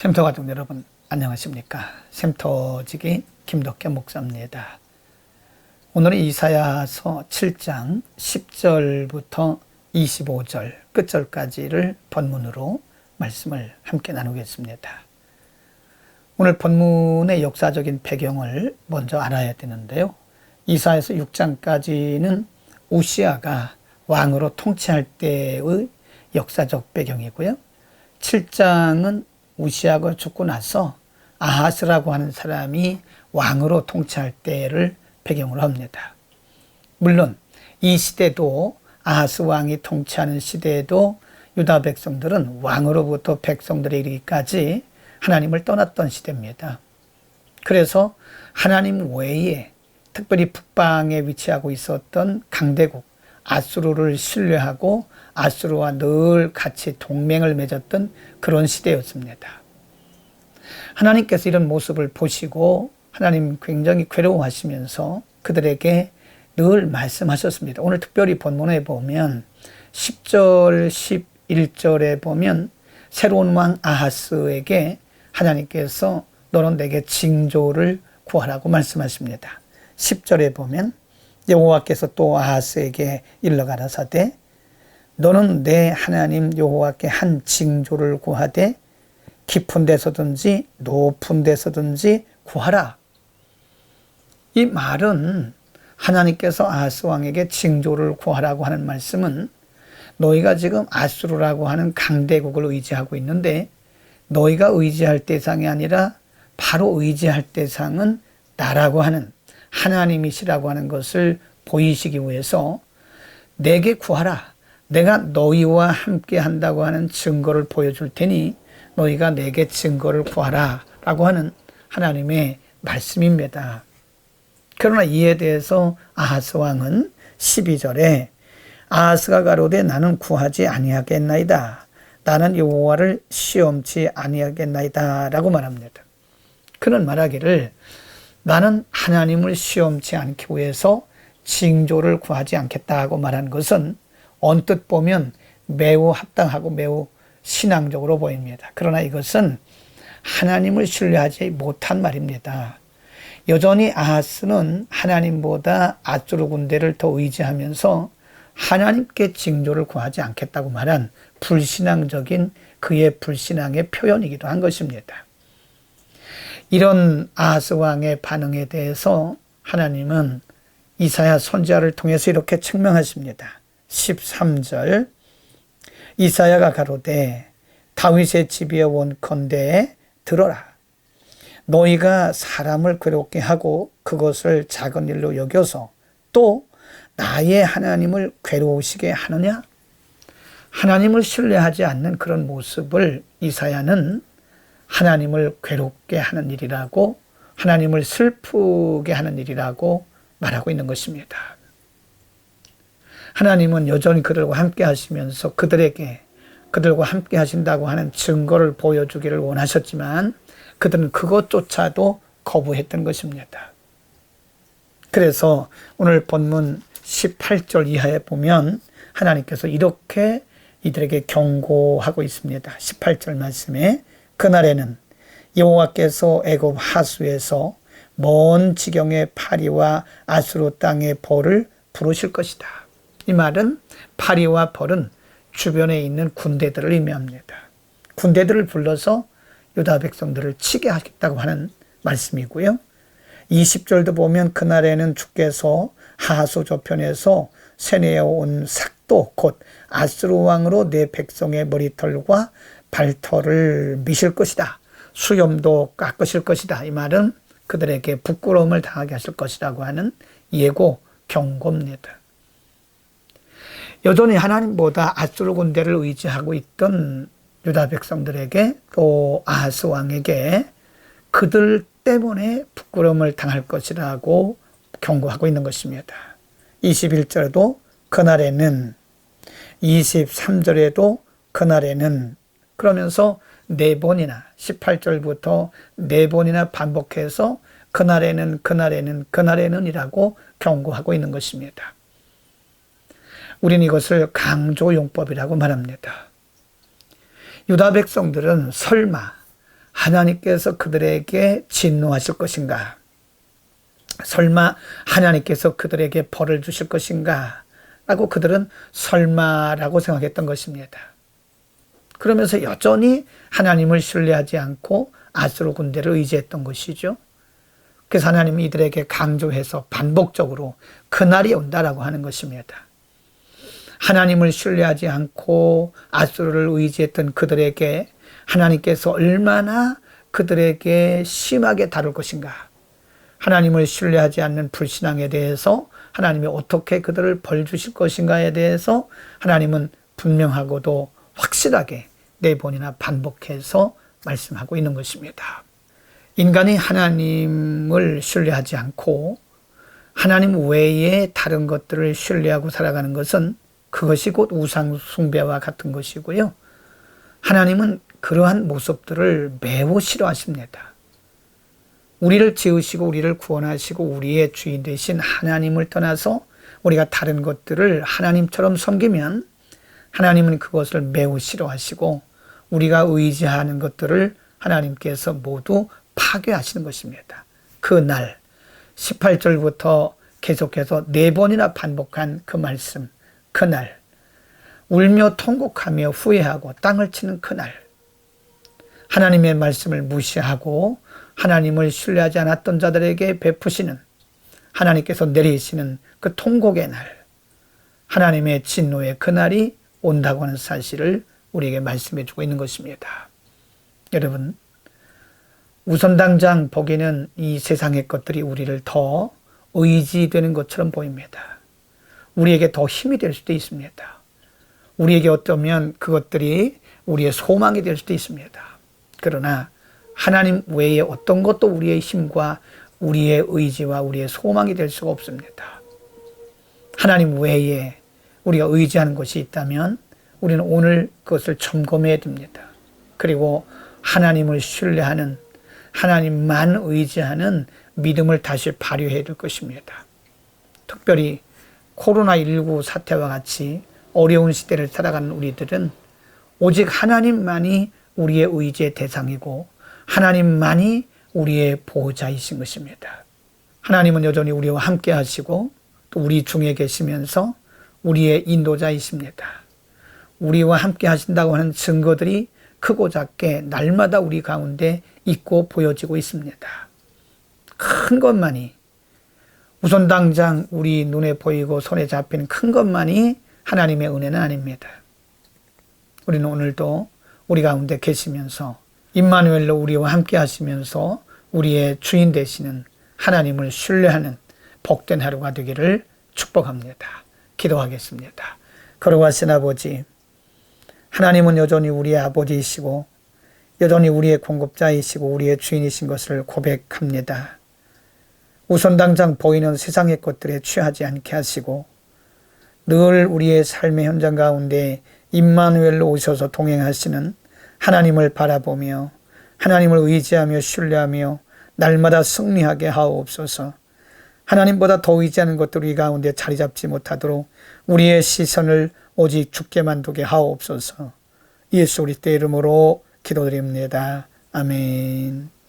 샘터 가족 여러분 안녕하십니까? 샘터지기 김덕현 목사입니다. 오늘은 이사야서 7장 10절부터 25절 끝절까지를 본문으로 말씀을 함께 나누겠습니다. 오늘 본문의 역사적인 배경을 먼저 알아야 되는데요. 이사야서 6장까지는 우시아가 왕으로 통치할 때의 역사적 배경이고요. 7장은 우시아가 죽고 나서 아하스라고 하는 사람이 왕으로 통치할 때를 배경으로 합니다. 물론 이 시대도 아하스 왕이 통치하는 시대에도 유다 백성들은 왕으로부터 백성들에 이르기까지 하나님을 떠났던 시대입니다. 그래서 하나님 외에 특별히 북방에 위치하고 있었던 강대국 아수르를 신뢰하고 아수르와 늘 같이 동맹을 맺었던 그런 시대였습니다. 하나님께서 이런 모습을 보시고 하나님 굉장히 괴로워하시면서 그들에게 늘 말씀하셨습니다. 오늘 특별히 본문에 보면 10절, 11절에 보면 새로운 왕 아하스에게 하나님께서 너는 내게 징조를 구하라고 말씀하십니다. 10절에 보면 여호와께서 또 아하스에게 일러 가라사대 너는 내 하나님 여호와께 한 징조를 구하되 깊은 데서든지 높은 데서든지 구하라. 이 말은 하나님께서 아하스 왕에게 징조를 구하라고 하는 말씀은 너희가 지금 아수르라고 하는 강대국을 의지하고 있는데 너희가 의지할 대상이 아니라 바로 의지할 대상은 나라고 하는 하나님이시라고 하는 것을 보이시기 위해서 내게 구하라. 내가 너희와 함께 한다고 하는 증거를 보여줄 테니 너희가 내게 증거를 구하라 라고 하는 하나님의 말씀입니다. 그러나 이에 대해서 아하스 왕은 12절에 아하스가 가로되 나는 구하지 아니하겠나이다. 나는 여호와를 시험치 아니하겠나이다 라고 말합니다. 그는 말하기를 나는 하나님을 시험치 않기 위해서 징조를 구하지 않겠다고 말한 것은 언뜻 보면 매우 합당하고 매우 신앙적으로 보입니다. 그러나 이것은 하나님을 신뢰하지 못한 말입니다. 여전히 아하스는 하나님보다 아수르 군대를 더 의지하면서 하나님께 징조를 구하지 않겠다고 말한 불신앙적인 그의 불신앙의 표현이기도 한 것입니다. 이런 아하스 왕의 반응에 대해서 하나님은 이사야 선지자를 통해서 이렇게 책명하십니다. 13절 이사야가 가로되 다윗의 집이여 원컨대 들어라. 너희가 사람을 괴롭게 하고 그것을 작은 일로 여겨서 또 나의 하나님을 괴로우시게 하느냐? 하나님을 신뢰하지 않는 그런 모습을 이사야는 하나님을 괴롭게 하는 일이라고 하나님을 슬프게 하는 일이라고 말하고 있는 것입니다. 하나님은 여전히 그들과 함께 하시면서 그들과 함께 하신다고 하는 증거를 보여주기를 원하셨지만 그들은 그것조차도 거부했던 것입니다. 그래서 오늘 본문 18절 이하에 보면 하나님께서 이렇게 이들에게 경고하고 있습니다. 18절 말씀에 그날에는 여호와께서 애굽 하수에서 먼 지경의 파리와 아수르 땅의 벌을 부르실 것이다. 이 말은 파리와 벌은 주변에 있는 군대들을 의미합니다. 군대들을 불러서 유다 백성들을 치게 하겠다고 하는 말씀이고요. 20절도 보면 그날에는 주께서 하수 저편에서 세내어 온 삭도 곧 아수르 왕으로 내 백성의 머리털과 발털을 미실 것이다. 수염도 깎으실 것이다. 이 말은 그들에게 부끄러움을 당하게 하실 것이라고 하는 예고 경고입니다. 여전히 하나님보다 아수르 군대를 의지하고 있던 유다 백성들에게 또 아하스 왕에게 그들 때문에 부끄러움을 당할 것이라고 경고하고 있는 것입니다. 21절에도 그날에는 23절에도 그날에는 그러면서 4번이나 18절부터 4번이나 반복해서 그날에는 이라고 경고하고 있는 것입니다. 우리는 이것을 강조용법이라고 말합니다. 유다 백성들은 설마 하나님께서 그들에게 진노하실 것인가? 설마 하나님께서 그들에게 벌을 주실 것인가? 라고 그들은 설마라고 생각했던 것입니다. 그러면서 여전히 하나님을 신뢰하지 않고 아수르 군대를 의지했던 것이죠. 그래서 하나님이 이들에게 강조해서 반복적으로 그날이 온다라고 하는 것입니다. 하나님을 신뢰하지 않고 아수르를 의지했던 그들에게 하나님께서 얼마나 그들에게 심하게 다룰 것인가? 하나님을 신뢰하지 않는 불신앙에 대해서 하나님이 어떻게 그들을 벌 주실 것인가에 대해서 하나님은 분명하고도 확실하게 4번이나 반복해서 말씀하고 있는 것입니다. 인간이 하나님을 신뢰하지 않고 하나님 외에 다른 것들을 신뢰하고 살아가는 것은 그것이 곧 우상 숭배와 같은 것이고요. 하나님은 그러한 모습들을 매우 싫어하십니다. 우리를 지으시고 우리를 구원하시고 우리의 주인 되신 하나님을 떠나서 우리가 다른 것들을 하나님처럼 섬기면 하나님은 그것을 매우 싫어하시고 우리가 의지하는 것들을 하나님께서 모두 파괴하시는 것입니다. 그날 18절부터 계속해서 4번이나 반복한 그 말씀, 그날 울며 통곡하며 후회하고 땅을 치는 그날, 하나님의 말씀을 무시하고 하나님을 신뢰하지 않았던 자들에게 베푸시는 하나님께서 내리시는 그 통곡의 날, 하나님의 진노의 그날이 온다고 하는 사실을 우리에게 말씀해 주고 있는 것입니다. 여러분, 우선 당장 보기에는 이 세상의 것들이 우리를 더 의지되는 것처럼 보입니다. 우리에게 더 힘이 될 수도 있습니다. 우리에게 어쩌면 그것들이 우리의 소망이 될 수도 있습니다. 그러나 하나님 외에 어떤 것도 우리의 힘과 우리의 의지와 우리의 소망이 될 수가 없습니다. 하나님 외에 우리가 의지하는 것이 있다면 우리는 오늘 그것을 점검해야 됩니다. 그리고 하나님을 신뢰하는, 하나님만 의지하는 믿음을 다시 발휘해야 될 것입니다. 특별히 코로나19 사태와 같이 어려운 시대를 살아가는 우리들은 오직 하나님만이 우리의 의지의 대상이고 하나님만이 우리의 보호자이신 것입니다. 하나님은 여전히 우리와 함께 하시고 또 우리 중에 계시면서 우리의 인도자이십니다. 우리와 함께 하신다고 하는 증거들이 크고 작게 날마다 우리 가운데 있고 보여지고 있습니다. 큰 것만이, 우선 당장 우리 눈에 보이고 손에 잡히는 큰 것만이 하나님의 은혜는 아닙니다. 우리는 오늘도 우리 가운데 계시면서 임마누엘로 우리와 함께 하시면서 우리의 주인 되시는 하나님을 신뢰하는 복된 하루가 되기를 축복합니다. 기도하겠습니다. 거룩하신 아버지, 하나님은 여전히 우리의 아버지이시고 여전히 우리의 공급자이시고 우리의 주인이신 것을 고백합니다. 우선 당장 보이는 세상의 것들에 취하지 않게 하시고 늘 우리의 삶의 현장 가운데 임마누엘로 오셔서 동행하시는 하나님을 바라보며 하나님을 의지하며 신뢰하며 날마다 승리하게 하옵소서. 하나님보다 더 의지하는 것들 우리 가운데 자리 잡지 못하도록 우리의 시선을 오직 주께만 두게 하옵소서. 예수 그리스도의 이름으로 기도드립니다. 아멘.